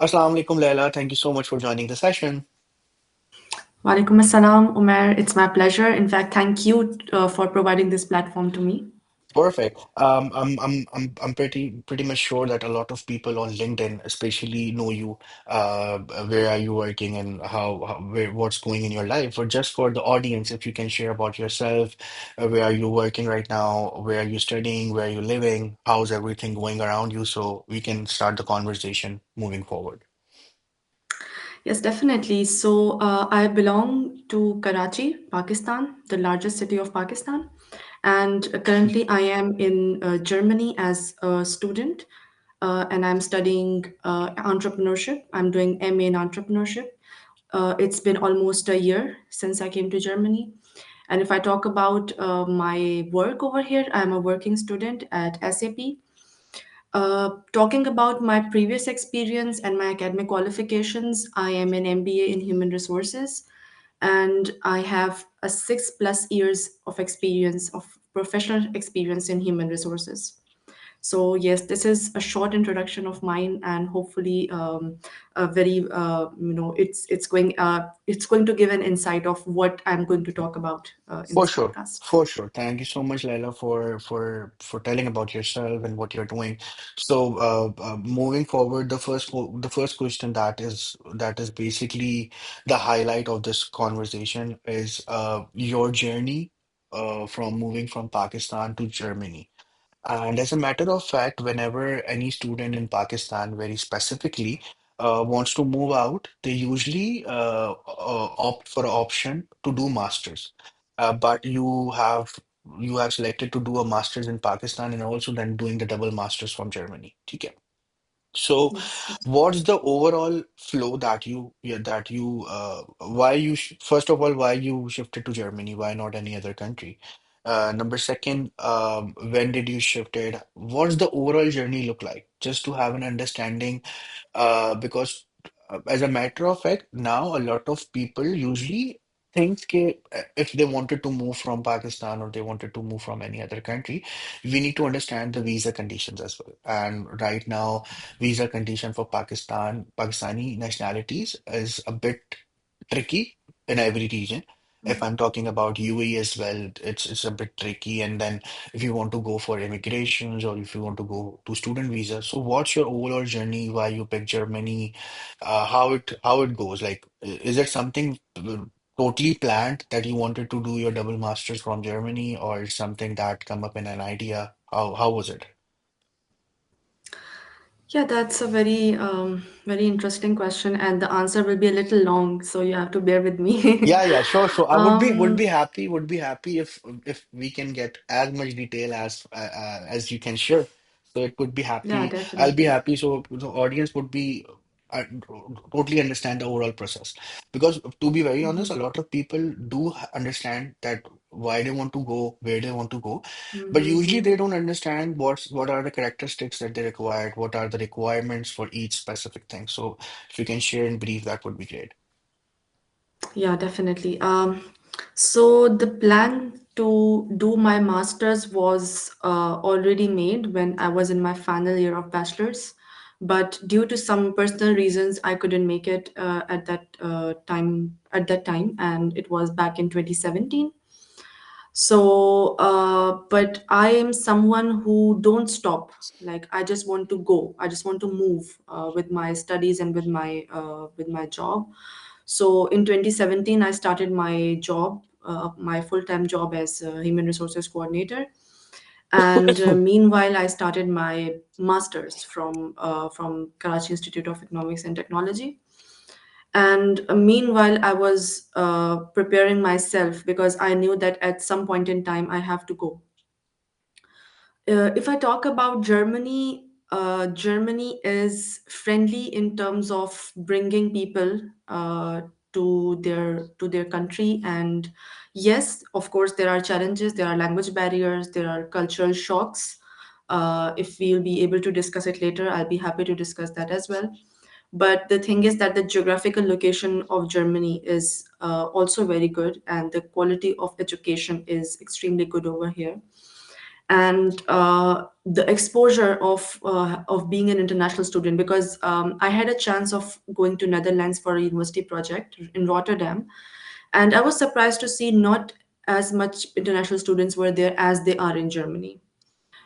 Assalamu alaikum, Laila. Thank you so much for joining the session. Walaikum assalam, Umair. It's my pleasure. In fact, thank you for providing this platform to me. Perfect. I'm pretty much sure that a lot of people on LinkedIn, especially, know you. Where are you working and what's going in your life? Or just for the audience, if you can share about yourself, where are you working right now? Where are you studying? Where are you living? How's everything going around you? So we can start the conversation moving forward. Yes, definitely. So, I belong to Karachi, Pakistan, the largest city of Pakistan. And currently, I am in Germany as a student, and I'm studying entrepreneurship. I'm doing MA in entrepreneurship. It's been almost a year since I came to Germany. And if I talk about my work over here, I'm a working student at SAP. Talking about my previous experience and my academic qualifications, I am an MBA in human resources, and I have a 6+ years of experience, of professional experience in human resources. So yes, this is a short introduction of mine, and hopefully, a very it's going to give an insight of what I'm going to talk about in For this sure, podcast. for sure. Thank you so much, Laila, for telling about yourself and what you're doing. So, moving forward, the first question that is basically the highlight of this conversation is your journey from moving from Pakistan to Germany. And as a matter of fact, whenever any student in Pakistan, very specifically, wants to move out, they usually opt for an option to do masters. But you have selected to do a masters in Pakistan and also then doing the double masters from Germany. Okay. So, Yes. what's the overall flow why first of all, why you shifted to Germany? Why not any other country? Number second, when did you shifted? What's the overall journey look like? Just to have an understanding, because as a matter of fact, now a lot of people usually think if they wanted to move from Pakistan or they wanted to move from any other country, we need to understand the visa conditions as well. And right now, visa condition for Pakistani nationalities is a bit tricky in every region. If I'm talking about UAE as well, it's a bit tricky. And then if you want to go for immigrations or if you want to go to student visa, so what's your overall journey? Why you pick Germany? How it goes? Like, is it something totally planned that you wanted to do your double masters from Germany, or it's something that come up in an idea? How was it? Yeah, that's a very interesting question, and the answer will be a little long, so you have to bear with me. Yeah, yeah, sure, sure. I would be would um, be happy would be happy if we can get as much detail as you can share. So it would be yeah, happy. I'll be definitely. happy. So the audience would be totally understand the overall process. Because to be very honest, a lot of people do understand that why they want to go, where they want to go, but usually Mm-hmm. they don't understand what are the characteristics that they required, what are the requirements for each specific thing. So if you can share in brief, that would be great. Yeah, definitely. So the plan to do my master's was already made when I was in my final year of bachelor's, but due to some personal reasons, I couldn't make it at that time. At that time, and it was back in 2017. So, but I am someone who don't stop. Like I just want to go. I just want to move with my studies and with my job. So in 2017, I started my job, my full-time job as a human resources coordinator. And meanwhile, I started my master's from Karachi Institute of Economics and Technology. And meanwhile, I was preparing myself because I knew that at some point in time I have to go. If I talk about Germany, Germany is friendly in terms of bringing people to their country. And yes, of course, there are challenges, there are language barriers, there are cultural shocks. If we'll be able to discuss it later, I'll be happy to discuss that as well. But the thing is that the geographical location of Germany is also very good, and the quality of education is extremely good over here. and the exposure of being an international student, because I had a chance of going to Netherlands for a university project in Rotterdam, and I was surprised to see not as much international students were there as they are in Germany.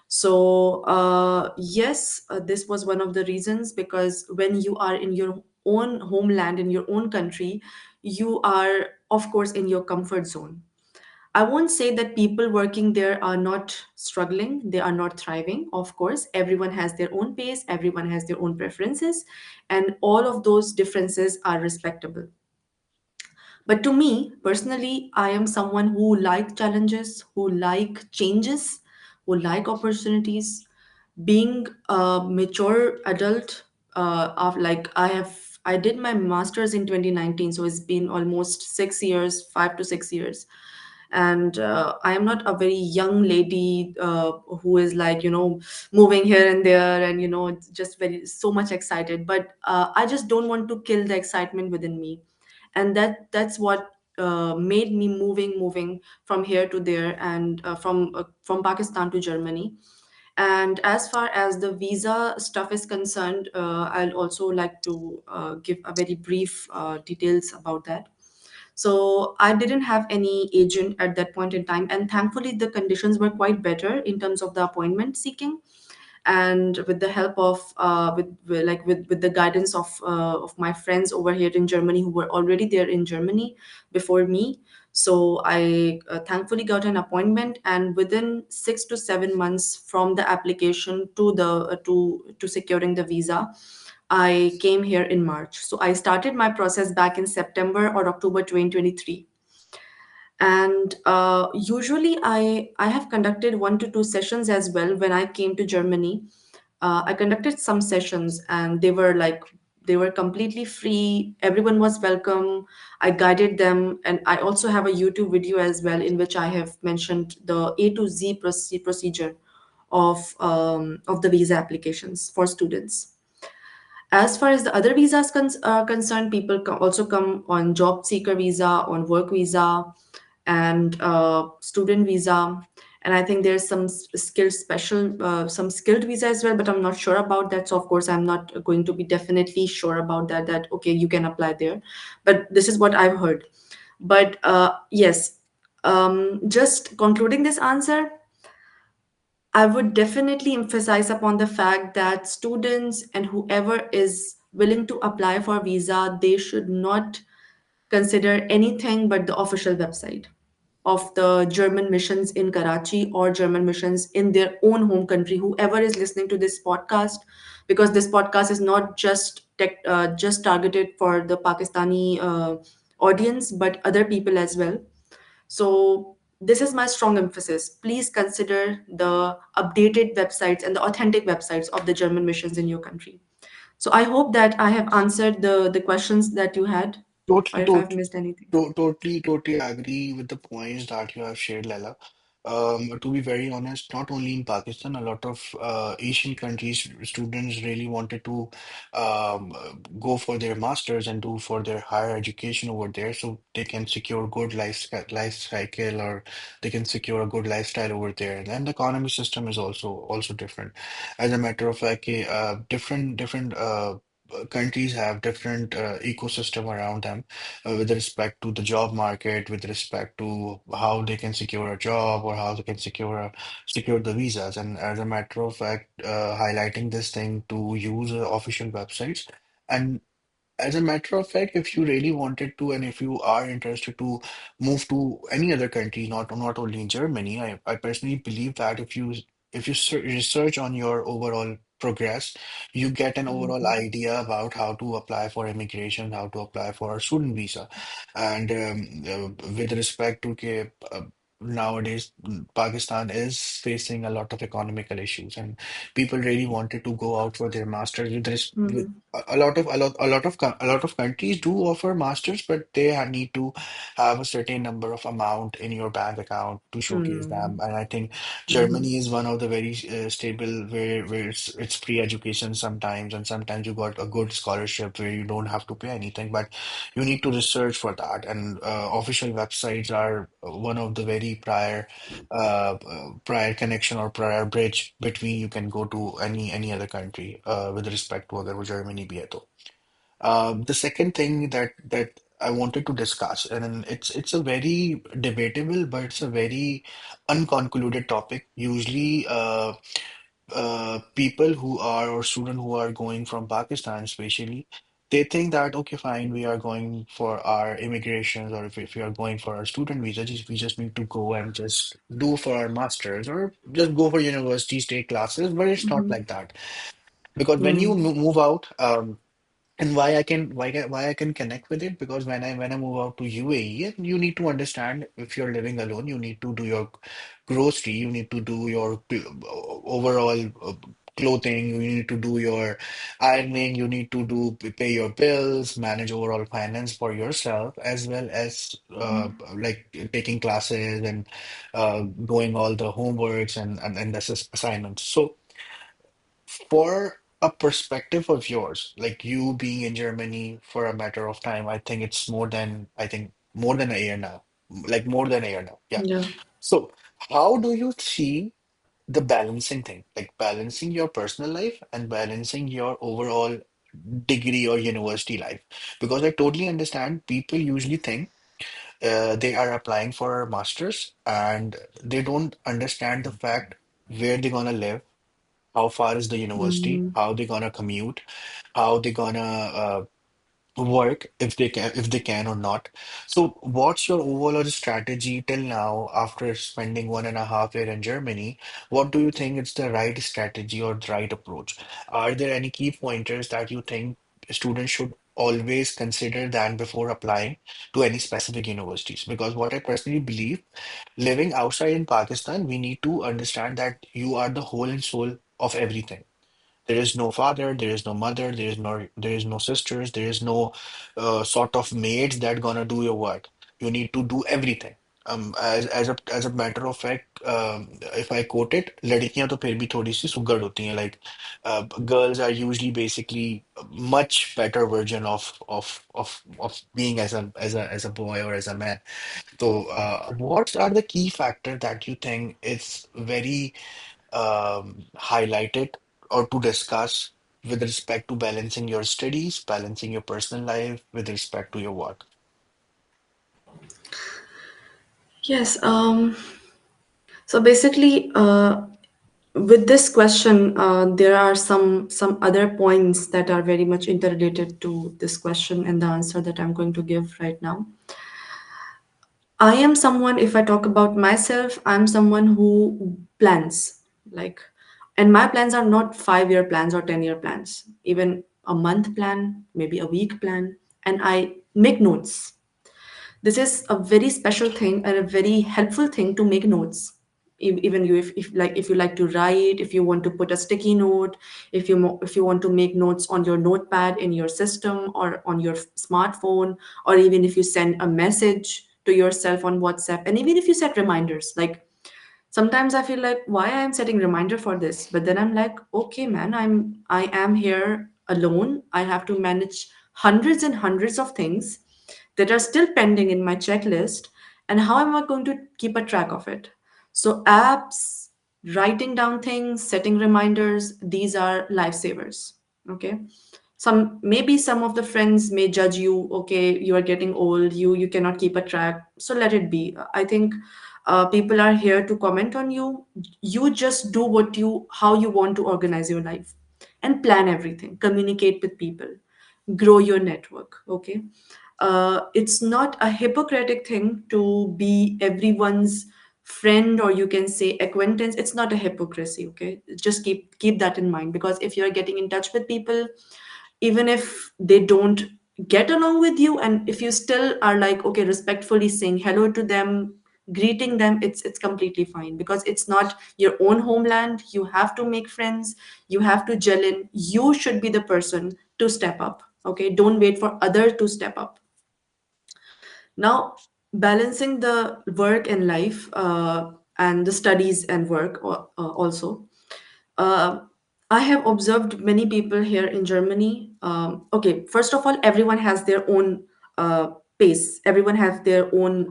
So yes, this was one of the reasons, because when you are in your own homeland, in your own country, you are of course in your comfort zone. I won't say that people working there are not struggling, they are not thriving. Of course, everyone has their own pace, everyone has their own preferences, and all of those differences are respectable. But to me, personally, I am someone who like challenges, who like changes, who like opportunities. Being a mature adult, of like I did my master's in 2019, so it's been almost 6 years, 5 to 6 years, and I am not a very young lady who is like, moving here and there, and just very so much excited. But I just don't want to kill the excitement within me, and that's what made me moving from here to there, and from Pakistan to Germany. And as far as the visa stuff is concerned, I'll also like to give a very brief details about that. So I didn't have any agent at that point in time, and thankfully the conditions were quite better in terms of the appointment seeking. And with the help of with the guidance of my friends over here in Germany who were already there in Germany before me, so I thankfully got an appointment, and within 6 to 7 months from the application to the to securing the visa, I came here in March. So I started my process back in September or October 2023. And usually I have conducted 1 to 2 sessions as well. When I came to Germany, I conducted some sessions, and they were completely free, everyone was welcome. I guided them, and I also have a YouTube video as well in which I have mentioned the A to Z procedure of the visa applications for students. As far as the other visas are concerned, people also come on job seeker visa, on work visa, and student visa. And I think there's some some skilled visa as well, but I'm not sure about that. So of course, I'm not going to be definitely sure about that. That okay, you can apply there, but this is what I've heard. But yes, just concluding this answer, I would definitely emphasize upon the fact that students and whoever is willing to apply for visa, they should not consider anything but the official website of the German missions in Karachi or German missions in their own home country. Whoever is listening to this podcast, because this podcast is not just targeted for the Pakistani audience, but other people as well. So this is my strong emphasis. Please consider the updated websites and the authentic websites of the German missions in your country. So I hope that I have answered the questions that you had, or Totally, if I've missed anything. totally agree with the points that you have shared, Laila. To be very honest, not only in Pakistan, a lot of Asian countries, students really wanted to go for their masters and do for their higher education over there, so they can secure good life cycle, or they can secure a good lifestyle over there. And then the economy system is also different. As a matter of fact, different countries have different ecosystem around them with respect to the job market, with respect to how they can secure a job or how they can secure the visas. And as a matter of fact, highlighting this thing to use official websites. And as a matter of fact, if you really wanted to, and if you are interested to move to any other country, not only in Germany, I personally believe that if you research on your overall progress, you get an overall Mhm. idea about how to apply for immigration, how to apply for a student visa, and with respect to nowadays Pakistan is facing a lot of economical issues, and people really wanted to go out for their masters with this. Mhm. a lot of countries do offer masters, but they need to have a certain number of amount in your bank account to showcase them. Mm. And I think Mhm. Germany is one of the very stable, where it's free education sometimes, and sometimes you got a good scholarship where you don't have to pay anything, but you need to research for that. And official websites are one of the very prior connection or prior bridge between you can go to any other country with respect to अगर वो Germany भी है तो. The second thing that I wanted to discuss, and then it's a very debatable, but it's a very unconcluded topic. Usually, people who are or students who are going from Pakistan, especially, they think that okay, fine, we are going for our immigrations, or if we are going for our student visa, we just need to go and just do for our masters or just go for university, take classes. But it's not Mhm. like that because when you Mm. move out, and why I can connect with it because when I move out to UAE, you need to understand if you're living alone, you need to do your grocery, you need to do your overall clothing, you need to do your ironing, you need to do pay your bills, manage overall finance for yourself, as well as like taking classes and doing all the homeworks and assignments. So for a perspective of yours, like you being in Germany for a matter of time, I think it's I think more than a year now, like more than a year now. Yeah. Yeah. So, how do you see the balancing thing, like balancing your personal life and balancing your overall degree or university life? Because I totally understand people usually think they are applying for a master's and they don't understand the fact where they're gonna live, how far is the university, Mm. how they gonna commute, how they gonna work if they can or not. So what's your overall strategy till now after spending 1.5 year in Germany? What do you think is the right strategy or the right approach? Are there any key pointers that you think students should always consider than before applying to any specific universities? Because what I personally believe, living outside in Pakistan, we need to understand that you are the whole and soul of everything. There is no father, there is no mother, there is no sisters, there is no sort of maids that gonna do your work. You need to do everything. As a matter of fact, if I quote it, लड़कियां तो फिर भी थोड़ी सी सुघड़ होती हैं. Like girls are usually basically a much better version of being as a boy or as a man. So, what are the key factors that you think is very highlighted or to discuss with respect to balancing your studies, balancing your personal life with respect to your work? Yes. So basically, with this question, there are some other points that are very much interrelated to this question and the answer that I'm going to give right now. I am someone, if I talk about myself, I'm someone who plans. Like, and my plans are not 5 year plans or 10-year plans, even a month plan, maybe a week plan, and I make notes. This is a very special thing and a very helpful thing to make notes. Even you, if you like to write, if you want to put a sticky note, if you want to make notes on your notepad in your system or on your smartphone, or even if you send a message to yourself on WhatsApp, and even if you set reminders, like sometimes I feel like why I'm setting reminder for this, but then I'm like, okay man, I am here alone, I have to manage hundreds and hundreds of things that are still pending in my checklist, and how am I going to keep a track of it? So apps, writing down things, setting reminders, these are lifesavers. Okay, some of the friends may judge you, okay, you are getting old, you cannot keep a track, so let it be. I think people are here to comment on you. You just do what you how you want to organize your life, and plan everything, communicate with people, grow your network. Okay, it's not a hypocritic thing to be everyone's friend, or you can say acquaintance. It's not a hypocrisy. Okay, just keep that in mind, because if you're getting in touch with people, even if they don't get along with you, and if you still are like, okay, respectfully saying hello to them, greeting them, it's completely fine, because it's not your own homeland. You have to make friends, you have to gel in, you should be the person to step up. Okay, don't wait for other to step up. Now, balancing the work and life, and the studies and work also. Uh, I have observed many people here in Germany. Okay, first of all, everyone has their own uh, pace. Everyone has their own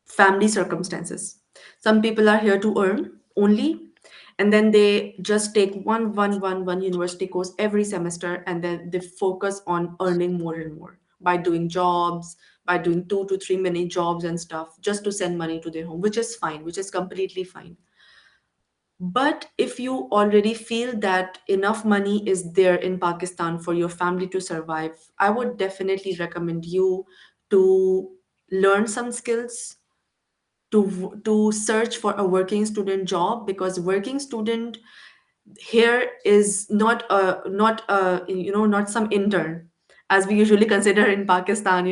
family circumstances. Some people are here to earn only, and then they just take one university course every semester, and then they focus on earning more and more by doing jobs, by doing 2 to 3 minute jobs and stuff, just to send money to their home, which is fine, which is completely fine. But if you already feel that enough money is there in Pakistan for your family to survive, I would definitely recommend you to learn some skills, to search for a working student job, because working student here is not some intern as we usually consider in Pakistan,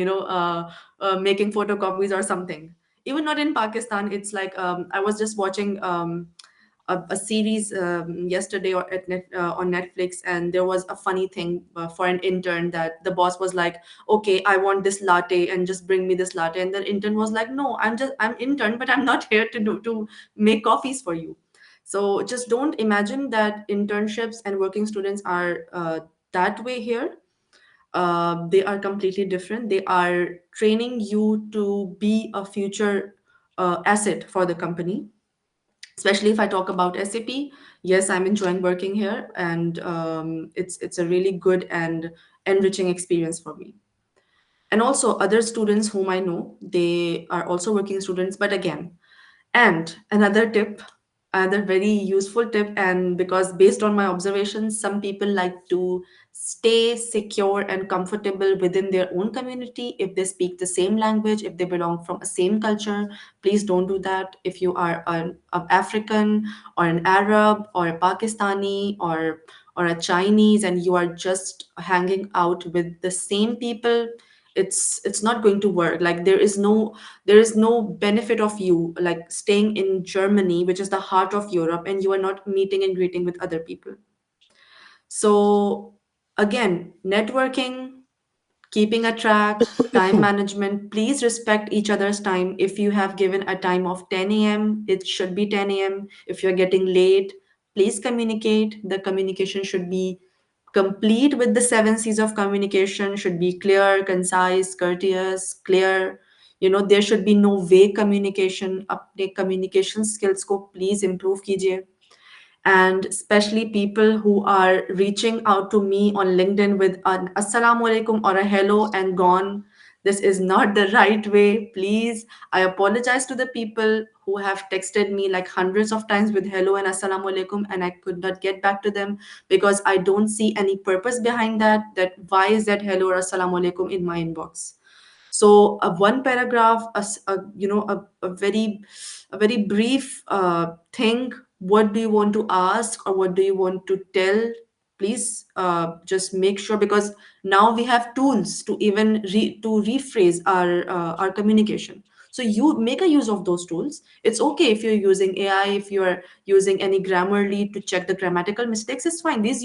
making photocopies or something. Even not in Pakistan, it's like, I was just watching a series yesterday on Netflix, and there was a funny thing for an intern, that the boss was like, "Okay, I want this latte, and just bring me this latte." And the intern was like, "No, I'm intern, but I'm not here to make coffees for you." So just don't imagine that internships and working students are that way here. They are completely different. They are training you to be a future asset for the company. Especially if I talk about SAP, yes, I'm enjoying working here, and it's a really good and enriching experience for me. And also other students whom I know, they are also working students. But again, and another tip, another very useful tip, and because based on my observations, some people like to stay secure and comfortable within their own community. If they speak the same language, if they belong from a same culture, please don't do that. If you are an African or an Arab or a Pakistani or a Chinese, and you are just hanging out with the same people, it's not going to work. Like there is no benefit of you like staying in Germany, which is the heart of Europe, and you are not meeting and greeting with other people. So again, networking, keeping a track, time management. Please respect each other's time. If you have given a time of 10 a.m., it should be 10 a.m. If you're getting late, please communicate. The communication should be complete with the seven C's of communication, should be clear, concise, courteous, clear. There should be no vague communication. अपने communication skills को please improve कीजिए. And especially people who are reaching out to me on LinkedIn with an assalamu alaikum or a hello and gone. This is not the right way. Please, I apologize to the people who have texted me like hundreds of times with hello and assalamu alaikum, and I could not get back to them because I don't see any purpose behind that. That why is that hello or assalamu alaikum in my inbox? So one paragraph, a very brief thing. What do you want to ask, or what do you want to tell? Please just make sure, because now we have tools to even to rephrase our communication. So you make a use of those tools. It's okay if you're using AI, if you're using any Grammarly to check the grammatical mistakes. It's fine. These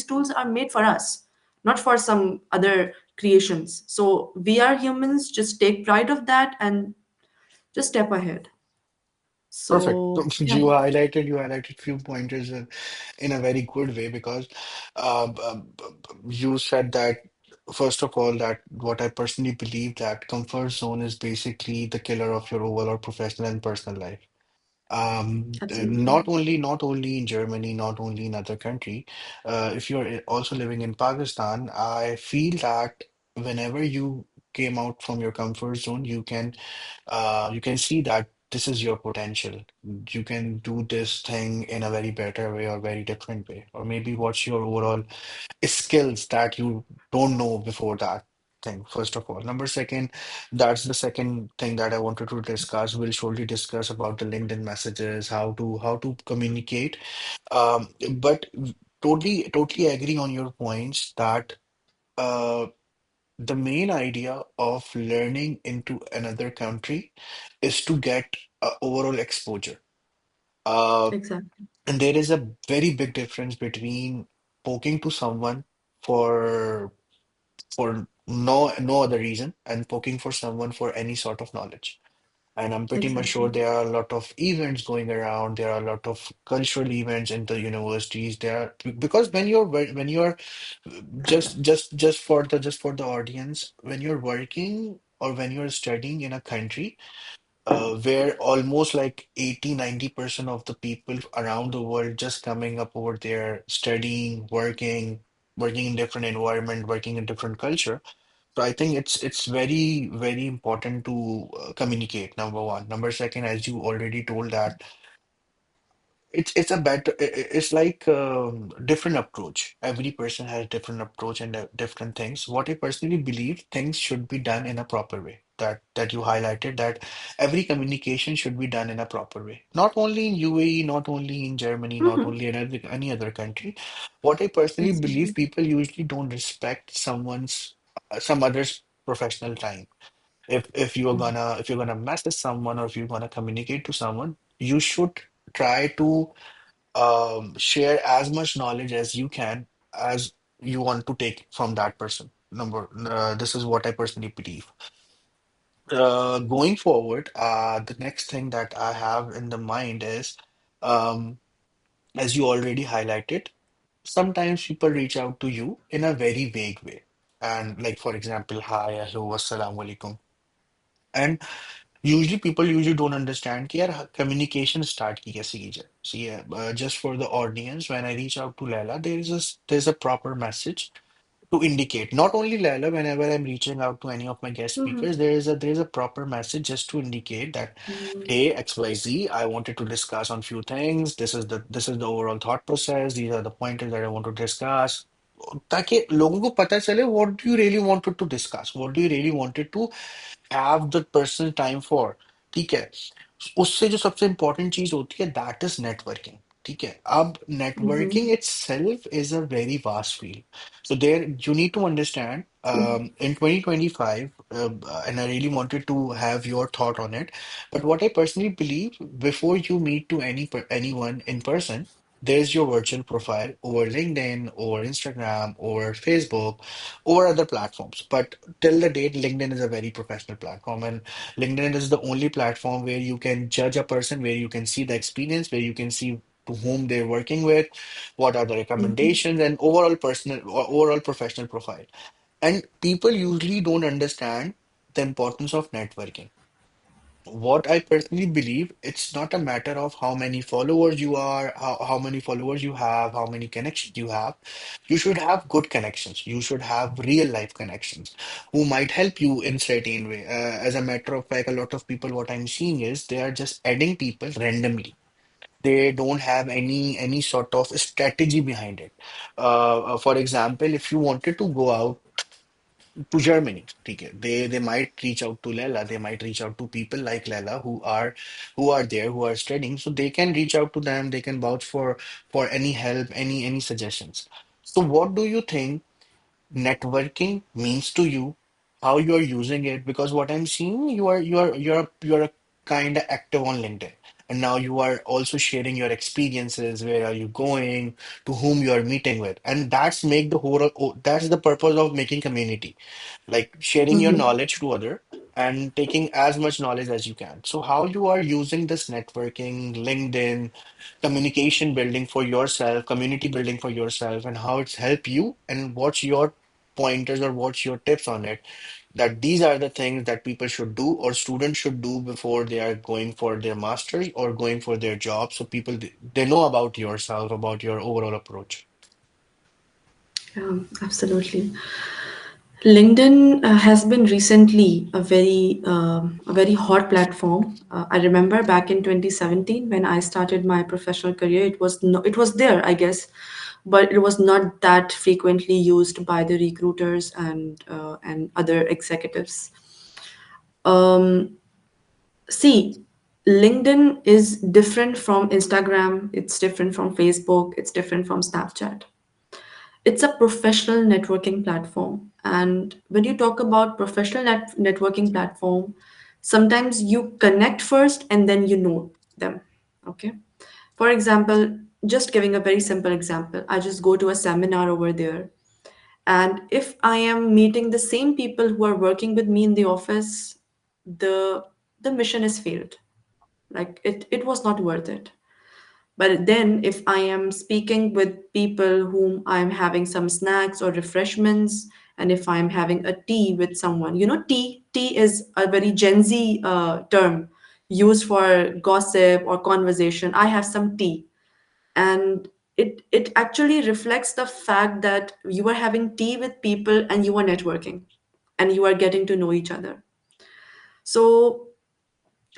tools are made for us, not for some other creations. So we are humans, just take pride of that and just step ahead. Perfect. So So yeah, you highlighted few pointers in a very good way because you said that first of all that what I personally believe that comfort zone is basically the killer of your overall professional and personal life. absolutely. Not only in Germany, not only in other country. If you're also living in Pakistan, I feel that whenever you came out from your comfort zone, you can see that this is your potential. You can do this thing in a very better way or very different way, or maybe what's your overall skills that you don't know before that thing, first of all. Number second, that's the second thing that I wanted to discuss. We'll shortly discuss about the LinkedIn messages, how to communicate. But totally agree on your points that uh, the main idea of learning into another country is to get overall exposure. Uh, Exactly. and there is a very big difference between talking to someone for no other reason, and poking for someone for any sort of knowledge. And I'm pretty much sure Exactly. there are a lot of events going around. There are a lot of cultural events in the universities. There are because when you're just for the audience, when you're working or when you're studying in a country where almost like 80-90% of the people around the world just coming up over there, studying, working in different environment, working in different culture. So I think it's very important to communicate, number one. Number second, as you already told that it's a better it's like different approach. Every person has different approach and different things. What I personally believe, things should be done in a proper way. That you highlighted that every communication should be done in a proper way. Not only in UAE, not only in Germany, not Mm-hmm. only in any other country. What I personally believe, Exactly. people usually don't respect some other's professional time. If you're gonna message someone or if you're gonna communicate to someone, you should try to share as much knowledge as you can as you want to take from that person. This is what I personally believe. Going forward, the next thing that I have in the mind is, um, as you already highlighted, sometimes people reach out to you in a very vague way. And like, for example, hi, hello, assalamu alaikum. And usually people usually don't understand कि यार communication start की कैसे की जाए. See, just for the audience, when I reach out to Laila, there's a proper message to indicate. Not only Laila, whenever I'm reaching out to any of my guest Mm-hmm. speakers, there is a proper message just to indicate that, hey, XYZ, I wanted to discuss on few things. This is the overall thought process. These are the pointers that I want to discuss. ताकि लोगों को पता चले what do you really wanted to discuss? What do you really wanted to have the personal time for. ठीक है. उससे जो सबसे इम्पोर्टेंट चीज होती है, दैट इज नेटवर्किंग. ठीक है. अब Mm-hmm. networking itself is a very vast field. So there you need to understand, in 2025, and I really wanted to have your thought on it. But what I personally believe, before you meet to anyone in person, there's your virtual profile over LinkedIn, over Instagram, over Facebook, or other platforms. But till the date, LinkedIn is a very professional platform, and LinkedIn is the only platform where you can judge a person, where you can see the experience, where you can see to whom they're working with, what are the Mm-hmm. recommendations, and overall personal or overall professional profile. And people usually don't understand the importance of networking. What I personally believe, it's not a matter of how many followers you are, how many followers you have, how many connections you have. You should have good connections. You should have real life connections who might help you in certain way. As a matter of fact, a lot of people, what I'm seeing is they are just adding people randomly. They don't have any sort of strategy behind it. For example, if you wanted to go out to Germany. ठीक है. They might reach out to Laila. They might reach out to people like Laila who are there, who are studying. So they can reach out to them. They can vouch for any help, any suggestions. So what do you think networking means to you, how you are using it? Because what I'm seeing, you are kind of active on LinkedIn, and now you are also sharing your experiences. Where are you going? To whom you are meeting with? And that's the purpose of making community, like sharing your Mm-hmm. knowledge to other and taking as much knowledge as you can. So how you are using this networking, LinkedIn, communication building for yourself, community building for yourself, and how it's helped you, and what's your pointers or what's your tips on it, that these are the things that people should do or students should do before they are going for their masters or going for their job, so people they know about yourself, about your overall approach. Absolutely. LinkedIn has been recently a very hot platform. I remember back in 2017 when I started my professional career, it was there, I guess, but it was not that frequently used by the recruiters and other executives. Um, See, LinkedIn is different from Instagram. It's different from Facebook. It's different from Snapchat. It's a professional networking platform. And when you talk about professional networking platform, sometimes you connect first and then you know them. Okay. For example, just giving a very simple example, I just go to a seminar over there And if I am meeting the same people who are working with me in the office, the the mission is failed. Like it was not worth it. But then, if I am speaking with people whom I'm having some snacks or refreshments, and if I'm having a tea with someone, tea is a very Gen Z term used for gossip or conversation. I have some tea, and it actually reflects the fact that you are having tea with people and you are networking and you are getting to know each other. So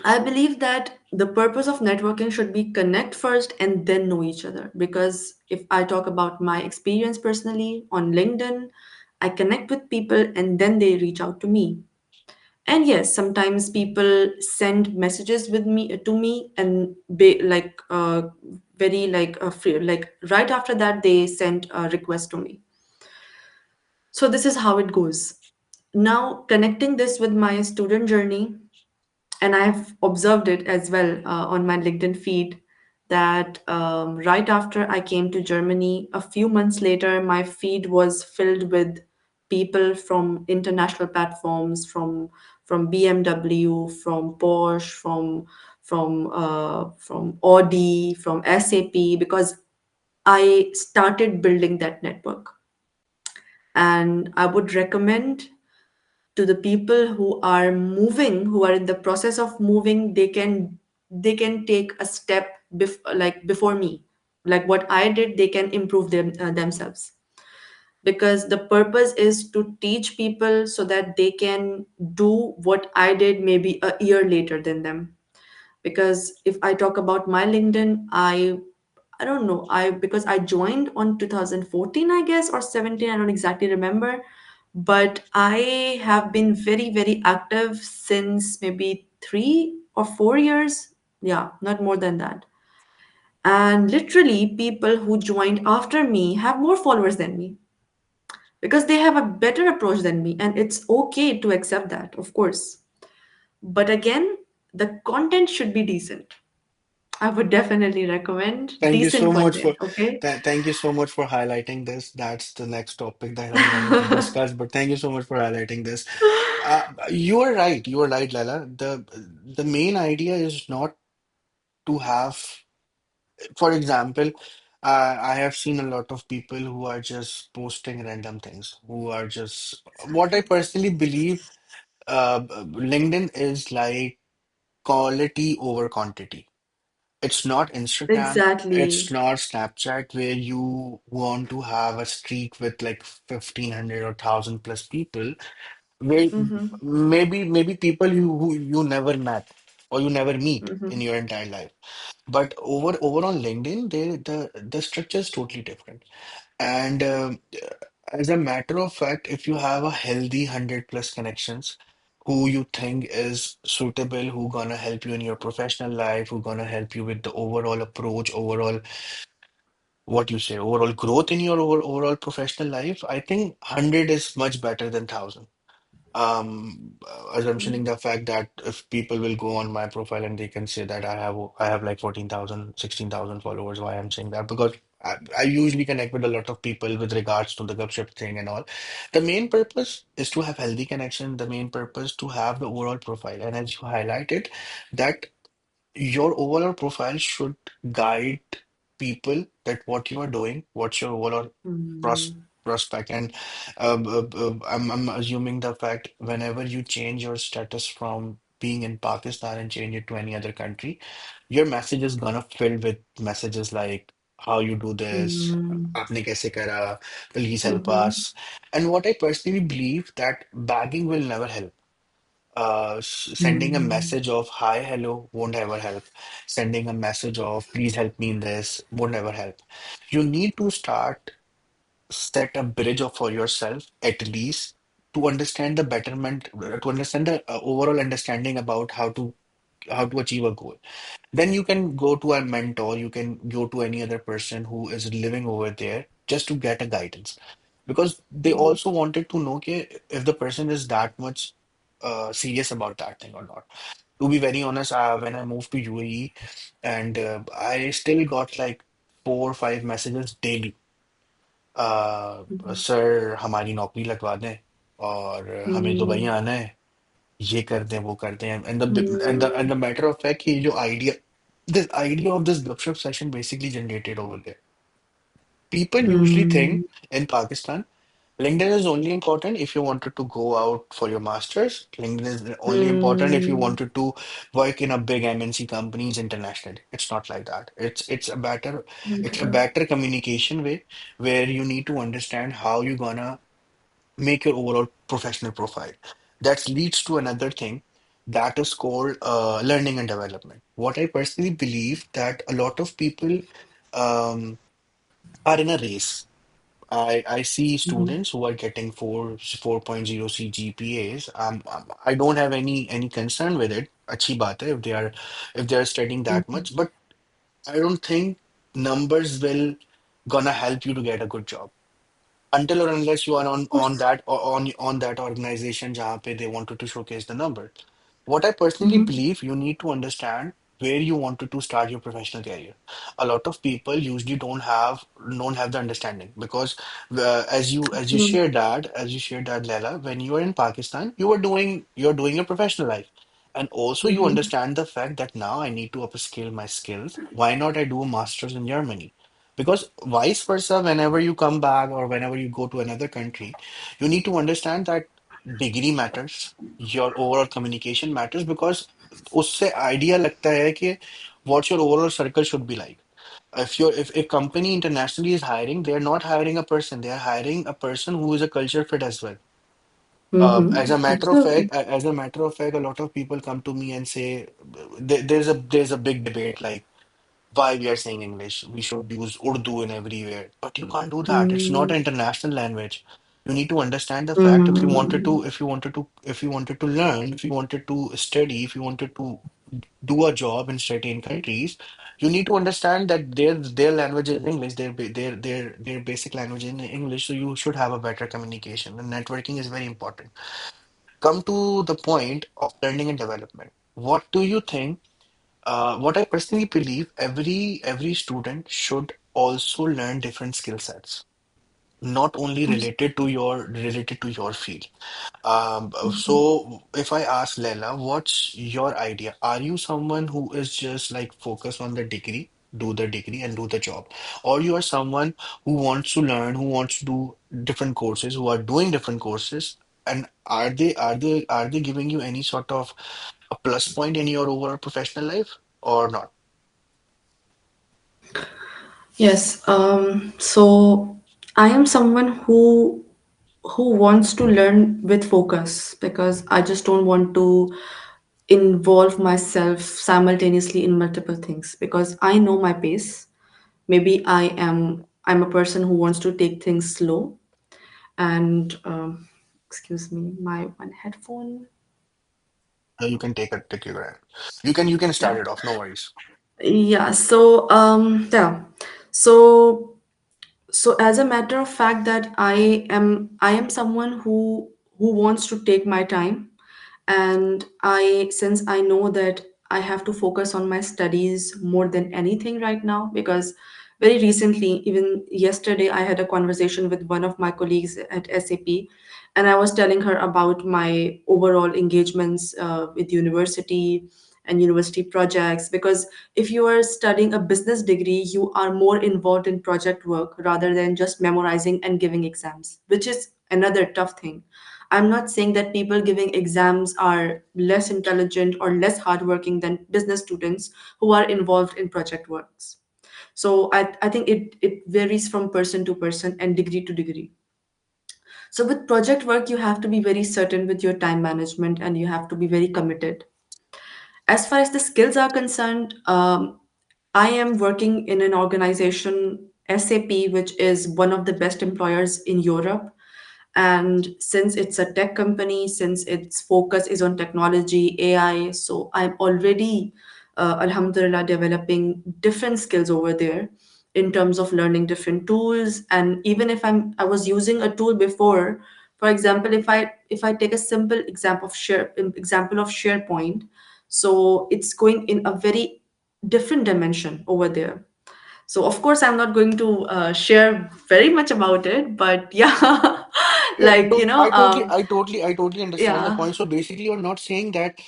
I believe that the purpose of networking should be connect first and then know each other. Because if I talk about my experience personally on LinkedIn, I connect with people and then they reach out to me. And yes, sometimes people send messages with me to me and very free, like right after that they send a request to me. So this is how it goes. Now connecting this with my student journey, and I've observed it as well on my LinkedIn feed that right after I came to Germany, a few months later, my feed was filled with people from international platforms, from BMW, from Porsche, from Audi, from SAP, because I started building that network. And I would recommend to the people who are moving, who are in the process of moving, they can take a step before me. Like what I did, they can improve themselves, because the purpose is to teach people so that they can do what I did maybe a year later than them. Because if I talk about my LinkedIn, I don't know. I Because I joined on 2014, I guess, or 17, I don't exactly remember. But I have been very, very active since maybe 3 or 4 years. Yeah, not more than that. And literally, people who joined after me have more followers than me because they have a better approach than me. And it's okay to accept that, of course. But again, the content should be decent. I would definitely recommend Thank you decent so much content, for okay? thank you so much for highlighting this. That's the next topic that I wanted to discuss. But thank you so much for highlighting this. You are right. You are right, Lala. The main idea is not to have, for example, I have seen a lot of people who are just posting random things, who are just what I personally believe. LinkedIn is like quality over quantity. It's not Instagram, it's Exactly. not Snapchat where you want to have a streak with like 1,500 or 1,000 plus people, where Mm-hmm. maybe people who you never met or you never meet in Mm-hmm. your entire life. But over on LinkedIn, the structure is totally different. And as a matter of fact, if you have a healthy 100 plus connections, who you think is suitable, who gonna help you in your professional life, who gonna help you with the overall approach, overall what you say, overall growth in your overall professional life, I think 100 is much better than 1,000. Assumptioning the fact that if people will go on my profile and they can say that I have like 14,000, 16,000 followers. Why I'm saying that? Because I usually connect with a lot of people with regards to the Gupshup thing and all. The main purpose is to have healthy connection. The main purpose to have the overall profile. And as you highlighted, that your overall profile should guide people that what you are doing, what's your overall Mm-hmm. prospect. And I'm assuming the fact whenever you change your status from being in Pakistan and change it to any other country, your message is gonna fill with messages like how you do this, Mm-hmm. आपने कैसे करा, please help Mm-hmm. us. And what I personally believe that bagging will never help. Sending a message of hi, hello won't ever help. Sending a message of please help me in this won't ever help. You need to start set a bridge for yourself at least to understand the betterment, to understand the overall understanding about how to achieve a goal. Then you can go to a mentor, you can go to any other person who is living over there just to get a guidance. Because they also wanted to know if the person is that much serious about that thing or not. To be very honest, when I moved to UAE, and I still got like 4 or 5 messages daily sir हमारी नौकरी लगवा दें और हमें Dubai Mm, आना है, ये कर दें वो कर दें, and the mm, matter of fact ये जो idea, this idea of this Gupshup session basically generated over there. People usually think mm, in Pakistan, LinkedIn is only important if you wanted to go out for your master's. LinkedIn is only important if you mm, wanted to work in a big MNC companies internationally. It's not like that. It's a better communication way where you need to understand how you're gonna make your overall professional profile. That leads to another thing that is called learning and development. What I personally believe that a lot of people um, are in a race. I see mm, students who are getting 4.0 CGPAs. I don't have any concern with it. अच्छी बात है if they are studying that mm, much, but I don't think numbers will gonna help you to get a good job until or unless you are on of course. on that organization जहाँ पे they wanted to showcase the number. What I personally Mhm, believe, you need to understand where you wanted to start your professional career. A lot of people usually don't have the understanding because as you mm, shared that Laila, when you are in Pakistan, you're doing your professional life. And also you mhm, understand the fact that now I need to upskill my skills. Why not I do a master's in Germany? Because vice versa, whenever you come back or whenever you go to another country, you need to understand that degree matters, your overall communication matters because उससे idea लगता है कि what your overall circle should be like. If a company internationally is hiring, they are not hiring a person, they are hiring a person who is a culture fit as well. As mhm. a matter of Absolutely. fact, a lot of people come to me and say there's a big debate like why we are saying English. We should use Urdu in everywhere. But you can't do that. It's not Mm, an international language. You need to understand the fact mm, if you wanted to study, if you wanted to do a job in certain countries, you need to understand that their language is English, their basic language is in English, so you should have a better communication. And networking is very important. Come to the point of learning and development. What do you think what I personally believe, every student should also learn different skill sets, not only abs- related to your field. So if I ask Leila, what's your idea? Are you someone who is just like focused on the degree, do the degree and do the job, or you are someone who wants to learn, who wants to do different courses, who are doing different courses, and are they giving you any sort of a plus point in your overall professional life or not? Yes. So I am someone who wants to learn with focus because I just don't want to involve myself simultaneously in multiple things because I know my pace. Maybe I'm a person who wants to take things slow and excuse me, my one headphone. You can take your time. You can Yeah. start it off, no worries. Yeah. So so so as a matter of fact that I am someone who wants to take my time, and I since I know that I have to focus on my studies more than anything right now because very recently, even yesterday, I had a conversation with one of my colleagues at SAP, and I was telling her about my overall engagements with university and university projects because if you are studying a business degree, you are more involved in project work rather than just memorizing and giving exams, which is another tough thing. I'm not saying that people giving exams are less intelligent or less hardworking than business students who are involved in project works. So I think it varies from person to person and degree to degree. So with project work, you have to be very certain with your time management and you have to be very committed. As far as the skills are concerned, I am working in an organization, SAP, which is one of the best employers in Europe. And since it's a tech company, since its focus is on technology, AI, so I'm already, alhamdulillah, developing different skills over there in terms of learning different tools. And even if I was using a tool before, for example, if I take a simple example of SharePoint, so it's going in a very different dimension over there. So of course I'm not going to share very much about it, but yeah, Yeah, like I totally understand the yeah. point. So basically, you're not saying that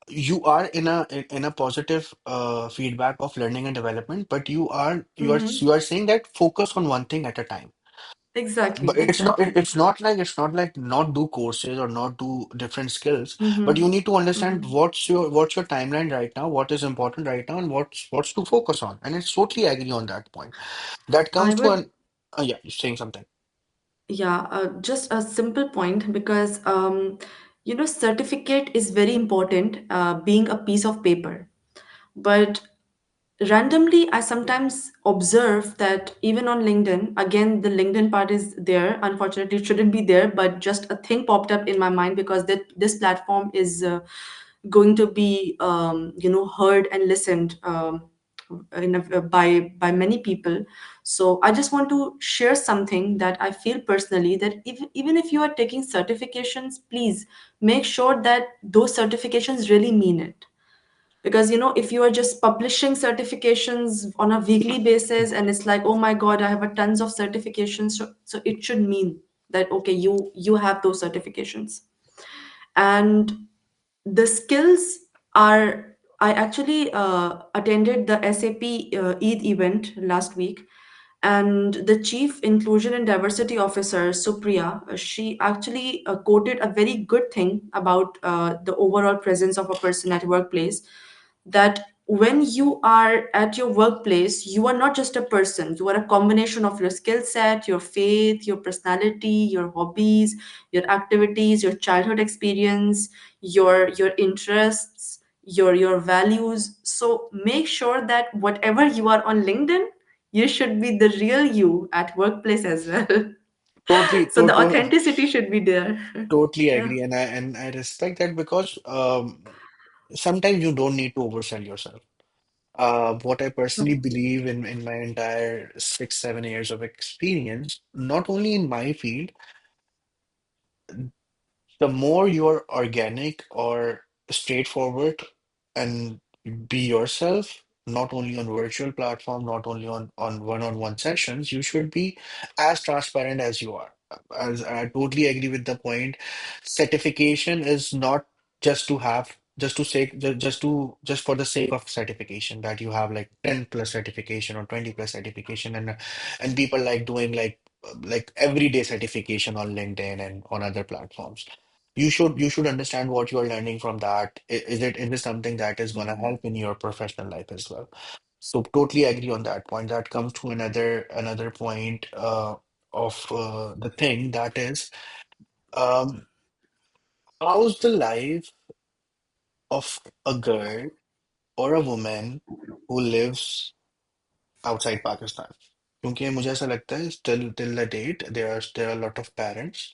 you are in a positive feedback of learning and development, but Hmm. you are saying that focus on one thing at a time. But Exactly, exactly. it's not like not do courses or not do different skills, but you Hmm. need to understand Hmm. what's your timeline right now, what is important right now, and what's to focus on. And it's totally agree on that point. That I comes to would, an yeah, you're saying something. yeah, just a simple point because certificate is very important, being a piece of paper. But randomly, I sometimes observe that even on LinkedIn, again, the LinkedIn part is there. Unfortunately, it shouldn't be there, but just a thing popped up in my mind because this platform is going to be, heard and listened by many people. So I just want to share something that I feel personally, that even if you are taking certifications, please make sure that those certifications really mean it, because if you are just publishing certifications on a weekly basis and it's like, oh my god, I have a tons of certifications, so it should mean that okay, you have those certifications. And the skills are, I actually attended the SAP Eid event last week, and the chief inclusion and diversity officer Supriya, she actually quoted a very good thing about the overall presence of a person at workplace, that when you are at your workplace, you are not just a person, you are a combination of your skill set, your faith, your personality, your hobbies, your activities, your childhood experience, your interests, your values. So make sure that whatever you are on LinkedIn, you should be the real you at workplace as well. Totally, So the authenticity should be there. totally Yeah. agree, and I respect that because sometimes you don't need to oversell yourself. What I personally believe in my entire 6, 7 years of experience, not only in my field, the more you're organic or straightforward and be yourself, not only on virtual platform, not only on one-on-one sessions, you should be as transparent as you are. As I totally agree with the point, certification is not just to have, just to say, just for the sake of certification, that you have like 10 plus certification or 20 plus certification, and people like doing like everyday certification on LinkedIn and on other platforms. You should understand what you are learning from that. Is it something that is going to help in your professional life as well? So totally agree on that point. That comes to another point of the thing, that is, um, how's the life of a girl or a woman who lives outside Pakistan? क्योंकि मुझे ऐसा लगता है till the date there are a lot of parents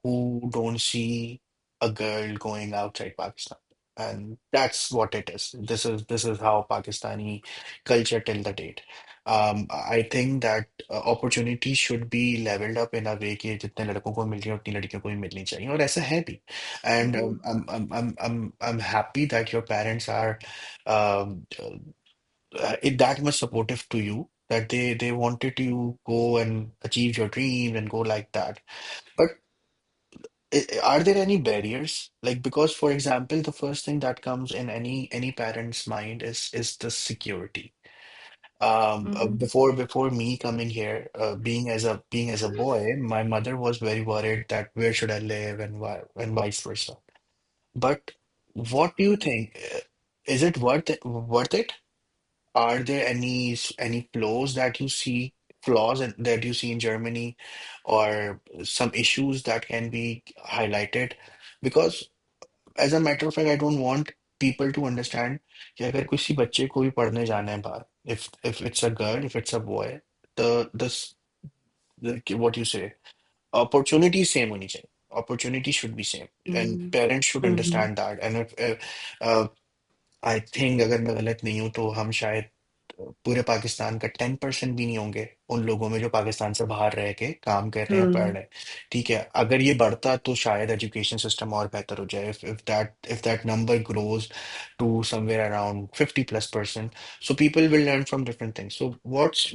who don't see a girl going outside Pakistan. And that's what it is. This is how Pakistani culture till the date. I think that opportunity should be leveled up in a way कि जितने लड़कों को मिल रही है उतनी लड़कियों को भी मिलनी चाहिए और ऐसा है भी. And I'm happy that your parents are um, that much supportive to you, that they wanted you go and achieve your dream and go like that. But are there any barriers? Like, because for example, the first thing that comes in any parent's mind is the security. Mhm. Before me coming here, being as a boy, my mother was very worried that where should I live and why and vice versa. But what do you think? Is it worth it? Are there any flaws that you see in Germany, or some issues that can be highlighted? Because as a matter of fact, I don't want people to understand कि अगर किसी बच्चे को भी पढ़ने जाना है बाहर, if it's a girl, if it's a boy, the what you say, opportunity same होनी चाहिए. Opportunity should be same, and Mhm. parents should Mhm. understand that. And if I think अगर मैं गलत नहीं हूँ तो हम शायद पूरे पाकिस्तान का 10% भी नहीं होंगे उन लोगों में जो पाकिस्तान से बाहर रह के काम कर रहे हैं, पढ़ रहे Hmm. हैं। ठीक है, अगर ये बढ़ता तो शायद एजुकेशन सिस्टम और बेहतर हो जाए। If that number grows to somewhere around 50+%, so people will learn from different things. So what's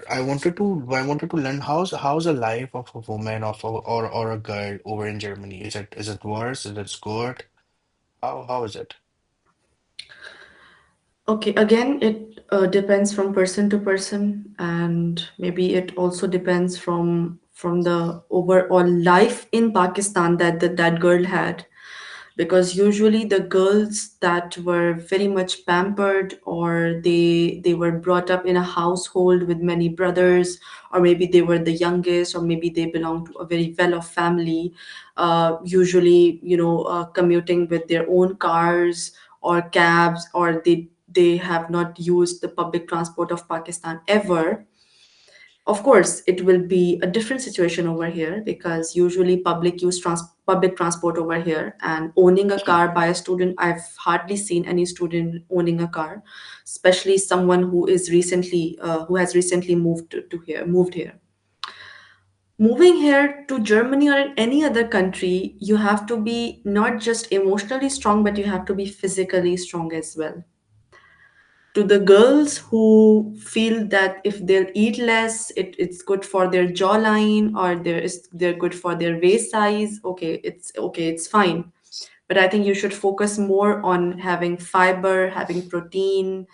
I wanted to learn how's a life of a woman or a girl over in Germany? Is it worse? Is it good? How is it? Okay, again, it depends from person to person, and maybe it also depends from the overall life in Pakistan that girl had. Because usually the girls that were very much pampered, or they were brought up in a household with many brothers, or maybe they were the youngest, or maybe they belong to a very well-off family, usually commuting with their own cars or cabs, or they have not used the public transport of Pakistan ever. Of course, it will be a different situation over here, because usually public transport over here, and owning a car by a student, I've hardly seen any student owning a car, especially someone who has recently moved here. Moving here to Germany or in any other country, you have to be not just emotionally strong, but you have to be physically strong as well. To the girls who feel that if they'll eat less, it's good for their jawline, or they're good for their waist size, okay, it's fine. But I think you should focus more on having fiber, having protein.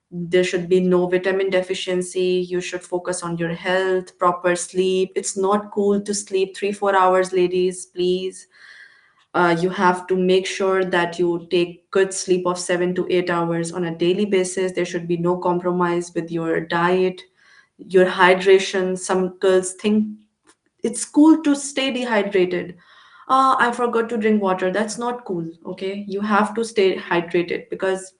There should be no vitamin deficiency. You should focus on your health, proper sleep. It's not cool to sleep 3 4 hours, ladies, please. You have to make sure that you take good sleep of 7 to 8 hours on a daily basis. There should be no compromise with your diet, your hydration. Some girls think it's cool to stay dehydrated. I forgot to drink water. That's not cool. Okay. You have to stay hydrated, because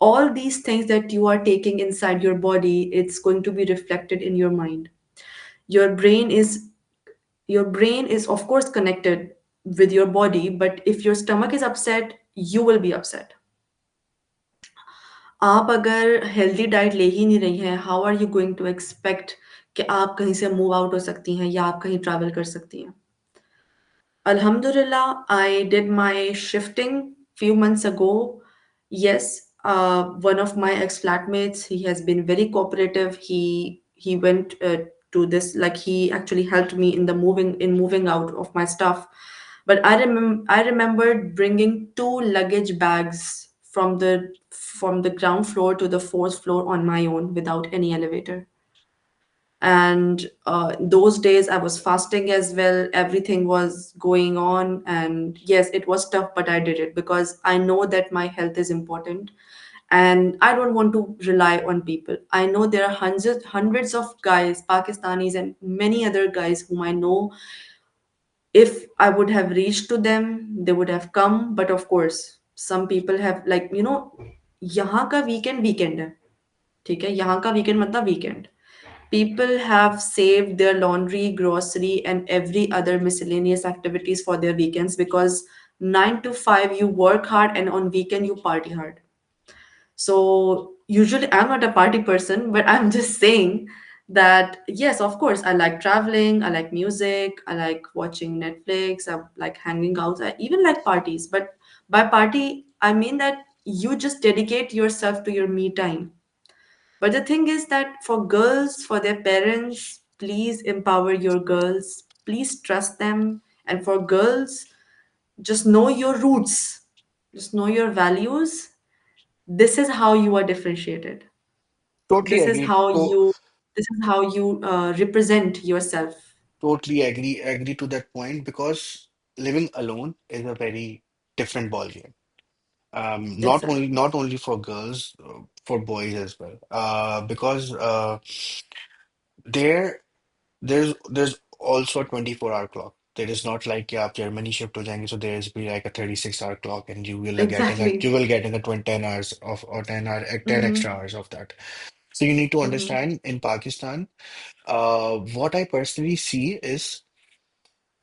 all these things that you are taking inside your body, it's going to be reflected in your mind. Your brain is your brain is of course connected with your body, but if your stomach is upset, you will be upset. आप अगर healthy diet ले ही नहीं रही हैं, how are you going to expect कि आप कहीं से मूव आउट हो सकती हैं या आप कहीं ट्रैवल कर सकती हैं? Alhamdulillah, I did my shifting few months ago. Yes, one of my ex flatmates, he has been very cooperative. He went to this, like he actually helped me in the moving out of my stuff. But I remembered bringing two luggage bags from the ground floor to the fourth floor on my own without any elevator. And those days I was fasting as well, everything was going on, and yes, it was tough, but I did it because I know that my health is important, and I don't want to rely on people. I know there are hundreds of guys, Pakistanis and many other guys whom I know. If I would have reached to them, they would have come. But of course, some people have, like, यहाँ का weekend weekend है, ठीक है, यहाँ का weekend मतलब weekend. People have saved their laundry, grocery, and every other miscellaneous activities for their weekends, because 9 to 5 you work hard and on weekend you party hard. So usually I'm not a party person, but I'm just saying that yes, of course, I like traveling, I like music, I like watching Netflix, I like hanging out, I even like parties. But by party, I mean that you just dedicate yourself to your me time. But the thing is that for girls, for their parents, please empower your girls. Please trust them. And for girls, just know your roots. Just know your values. This is how you are differentiated. Totally This is agree. how you represent yourself. Totally agree to that point, because living alone is a very different ball game. Not Exactly. only not only for girls, for boys as well. Because there there's also a 24-hour clock. There is not like, yeah, आप Germany shift हो जाएंगे, so there is be like a 36-hour clock, and you Exactly. will get in a 10 hours of, or 10 extra Hmm. hours of that. So you need to Hmm. understand, in Pakistan, what I personally see is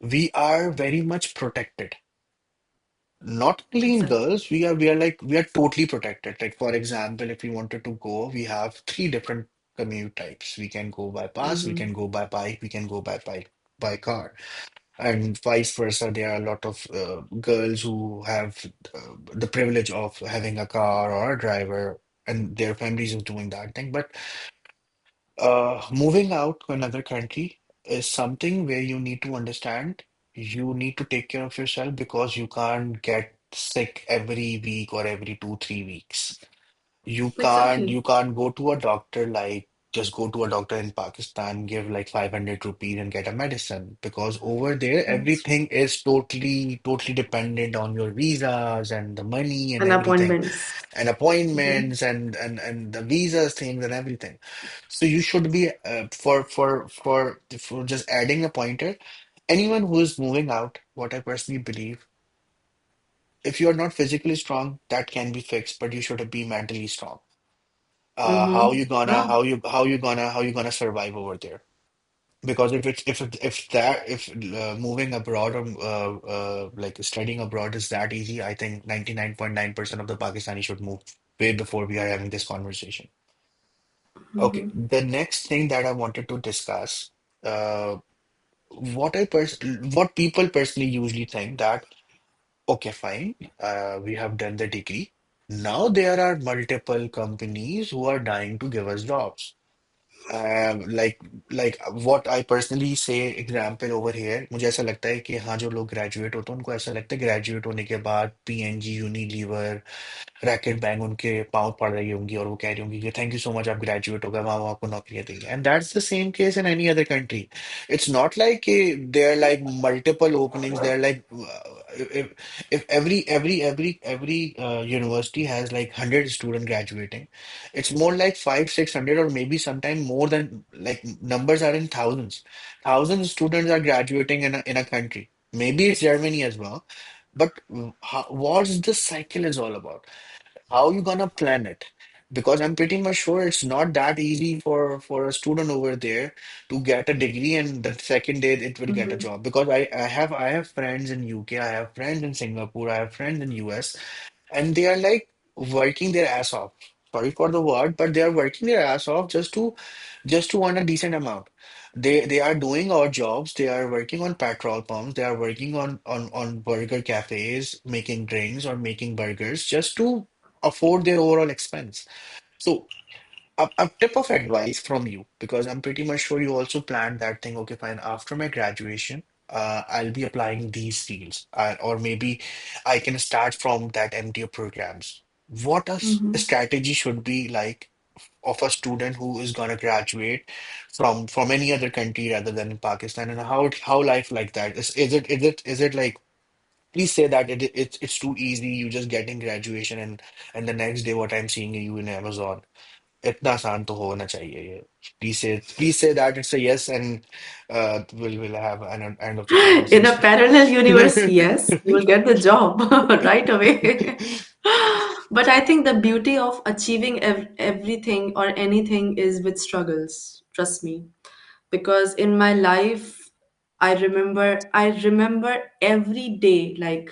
we are very much protected. Not only in Exactly. girls, we are totally protected. Like for example, if we wanted to go, we have three different commute types. We can go by bus, we Mm-hmm. can go by bike, we can go by car, and vice versa. There are a lot of girls who have the privilege of having a car or a driver, and their families is doing that thing. But moving out to another country is something where you need to understand you need to take care of yourself because you can't get sick every week or every 2, 3 weeks. Exactly. You can't go to a doctor like just go to a doctor in Pakistan, give like 500 rupees and get a medicine because over there That's true. everything is totally dependent on your visas and the money and And everything appointments. and Mm-hmm. appointments and the visas things and everything. So you should be for just adding a pointer. Anyone who is moving out, what I personally believe, if you are not physically strong, that can be fixed, but you should be mentally strong. How Mm-hmm. you gonna Yeah. how you gonna survive over there? Because if that if moving abroad or like studying abroad is that easy, I think 99.9% of the Pakistani should move way before we are having this conversation. Okay, Mm-hmm. the next thing that I wanted to discuss, uh, what people personally usually think that okay, fine, we have done the degree. Now there are multiple companies who are dying to give us jobs. Um, like what I personally say example over here मुझे ऐसा लगता है कि हाँ जो लोग graduate होते हैं उनको ऐसा लगता है ग्रेजुएट होने के बाद पीएनजी यूनिलीवर रैकेट बैंक उनके पाँव पड़ रही होंगी और वो कह रही होंगी कि थैंक यू सो मच आप ग्रेजुएट हो गए वहाँ वो आपको नौकरियां देंगे and that's the same case in any other country it's not like there like multiple openings there like if every university has like 100 student graduating, it's more like 500, 600, or maybe sometime more than like numbers are in thousands. Thousands of students are graduating in a country. Maybe it's Germany as well. But what's the cycle is all about? How you gonna plan it? Because I'm pretty much sure it's not that easy for a student over there to get a degree and the second day it will get a Mm-hmm. job. Because I have friends in UK, I have friends in Singapore, I have friends in US, and they are like working their ass off. Sorry for the word, but they are working their ass off just to earn a decent amount. They are doing odd jobs. They are working on petrol pumps. They are working on burger cafes, making drinks or making burgers just to afford their overall expense. So a tip of advice from you, because I'm pretty much sure you also planned that thing. Okay, fine. After my graduation, I'll be applying these fields, or maybe I can start from that MTO programs. What Mm-hmm. strategy should be like of a student who is gonna graduate from any other country rather than in Pakistan, and how life like that is it like please say that it's too easy, you just getting graduation and the next day what I'm seeing you in Amazon. इतना आसान तो होना चाहिए ये. Please say that it's a yes and we'll have an end of the In a conversation. parallel universe, yes, you will get the job right away. But I think the beauty of achieving everything or anything is with struggles. Trust me. Because in my life, I remember every day, like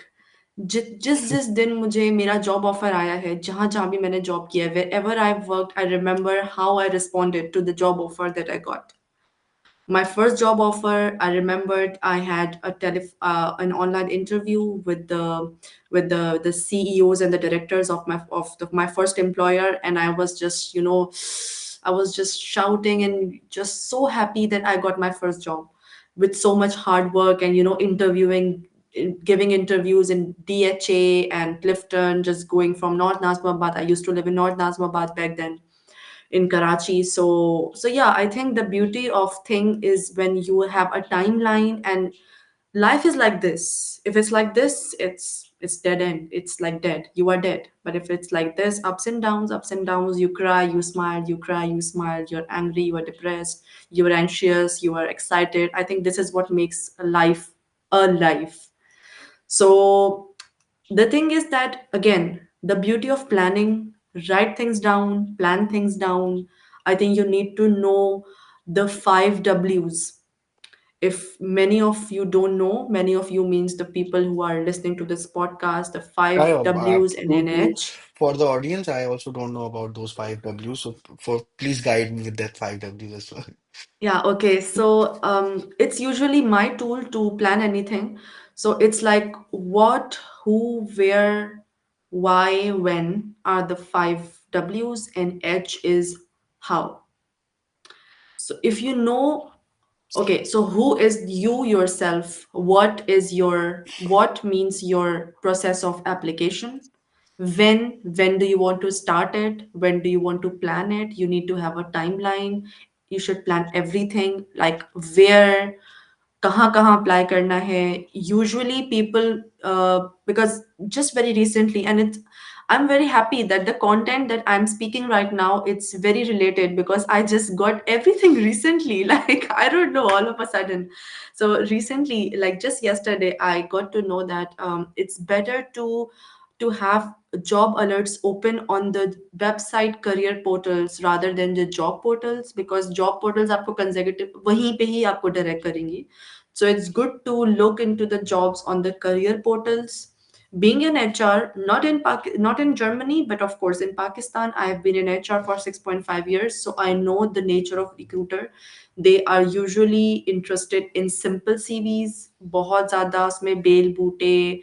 जिस दिन मुझे मेरा job offer आया है जहाँ जहाँ भी मैंने जॉब किया है wherever I've worked, I remember how I responded to the job offer that I got. My first job offer, I remembered I had an online interview with the CEOs and the directors of my first employer, and I was just I was just shouting and just so happy that I got my first job with so much hard work and interviewing, giving interviews in DHA and Clifton, just going from North Nazimabad. I used to live in North Nazimabad back then in Karachi. So yeah, I think the beauty of thing is when you have a timeline and life is like this. If it's like this, it's dead end. It's like dead. You are dead. But if it's like this, ups and downs, you cry, you smile, you cry, you smile, you're angry, you are depressed, you are anxious, you are excited. I think this is what makes a life. So the thing is that, again, the beauty of planning, write things down, plan things down. I think you need to know the 5 W's. If many of you don't know, many of you means the people who are listening to this podcast, the I, five W's and an to H. for the audience, I also don't know about those five W's. So for please guide me with that five W's as well. Yeah, okay. So it's usually my tool to plan anything. So it's like what, who, where, why, when are the five W's, and H is how. So if you know, okay, so who is you yourself? What means your process of application? When do you want to start it? When do you want to plan it? You need to have a timeline. You should plan everything, like where, कहाँ कहाँ apply करना है. Usually people, because just very recently, and it's, I'm very happy that the content that I'm speaking right now, it's very related because I just got everything recently. Like, I don't know, all of a sudden. So recently, like just yesterday, I got to know that it's better to have job alerts open on the website career portals rather than the job portals, because job portals आपको consecutive वहीं पे ही आपको direct करेंगी. So it's good to look into the jobs on the career portals. Being in HR, not in Germany, but of course in Pakistan, I have been in HR for 6.5 years, so I know the nature of recruiter. They are usually interested in simple CVs. बहुत ज़्यादा उसमें bell बूटे,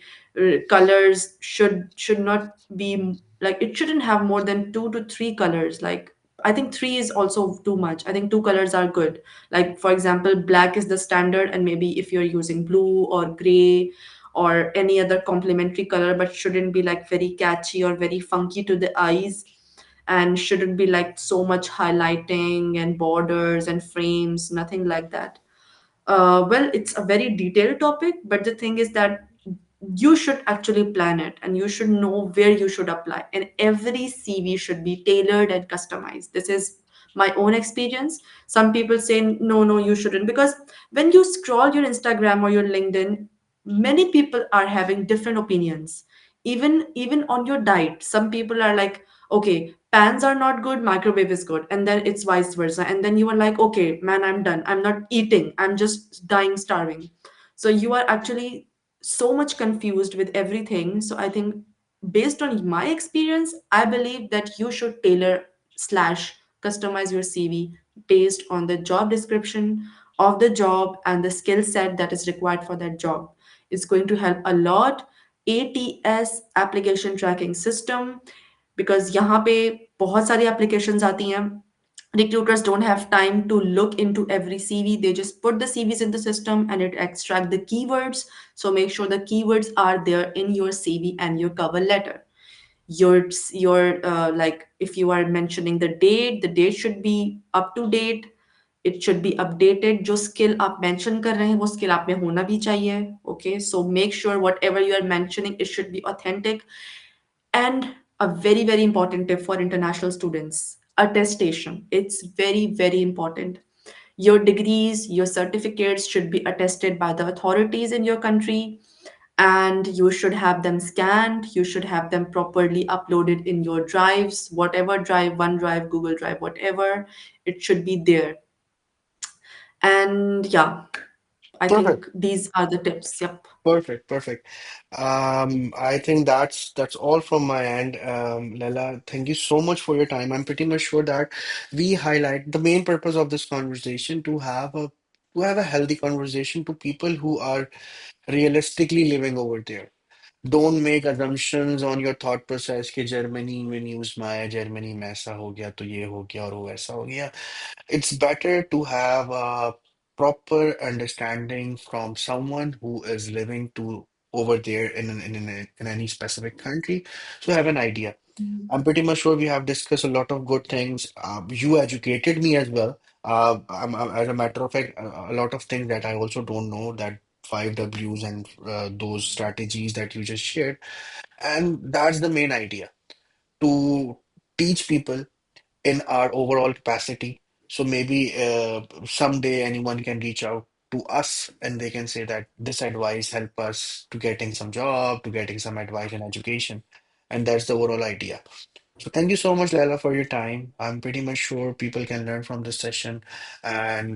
colors should not be, like, it shouldn't have more than 2 to 3 colors. Like, I think three is also too much. I think 2 colors are good. Like, for example, black is the standard, and maybe if you're using blue or gray or any other complementary color, but shouldn't be like very catchy or very funky to the eyes, and shouldn't be like so much highlighting and borders and frames, nothing like that. Well, it's a very detailed topic, but the thing is that you should actually plan it, and you should know where you should apply. And every CV should be tailored and customized. This is my own experience. Some people say, no, no, you shouldn't. Because when you scroll your Instagram or your LinkedIn, many people are having different opinions. Even on your diet, some people are like, okay, pans are not good, microwave is good, and then it's vice versa, and then you are like, okay man, I'm done, I'm not eating, I'm just dying starving. So you are actually so much confused with everything. So I think, based on my experience, I believe that you should tailor slash customize your CV based on the job description of the job and the skill set that is required for that job. It's going to help a lot. ATS, application tracking system, because यहाँ पे बहुत सारी applications आती हैं. Recruiters don't have time to look into every CV. They just put the CVs in the system and it extract the keywords. So make sure the keywords are there in your CV and your cover letter. Your like, if you are mentioning the date should be up to date. It should be updated. जो skill आप mention कर रहे हैं वो skill आप में होना भी चाहिए. Okay, so make sure whatever you are mentioning, it should be authentic. And a very, very important tip for international students, attestation. It's very, very important. Your degrees, your certificates should be attested by the authorities in your country, and you should have them scanned. You should have them properly uploaded in your drives, whatever drive, OneDrive, Google Drive, whatever. It should be there. And yeah, I Perfect. think these are the tips. Yep. Perfect, perfect. I think that's all from my end. Laila, thank you so much for your time. I'm pretty much sure that we highlight the main purpose of this conversation to have a healthy conversation to people who are realistically living over there. Don't make assumptions on your thought process कि Germany में news में आया Germany में ऐसा हो गया तो ये हो गया और वो ऐसा हो गया. It's better to have a proper understanding from someone who is living to over there in any specific country, so have an idea. I'm pretty much sure we have discussed a lot of good things. You educated me as well. As a matter of fact, a lot of things that I also don't know, that five W's and those strategies that you just shared. And that's the main idea, to teach people in our overall capacity. So maybe someday anyone can reach out to us and they can say that this advice help us to getting some job, to getting some advice in education. And that's the overall idea. So thank you so much, Laila, for your time. I'm pretty much sure people can learn from this session. And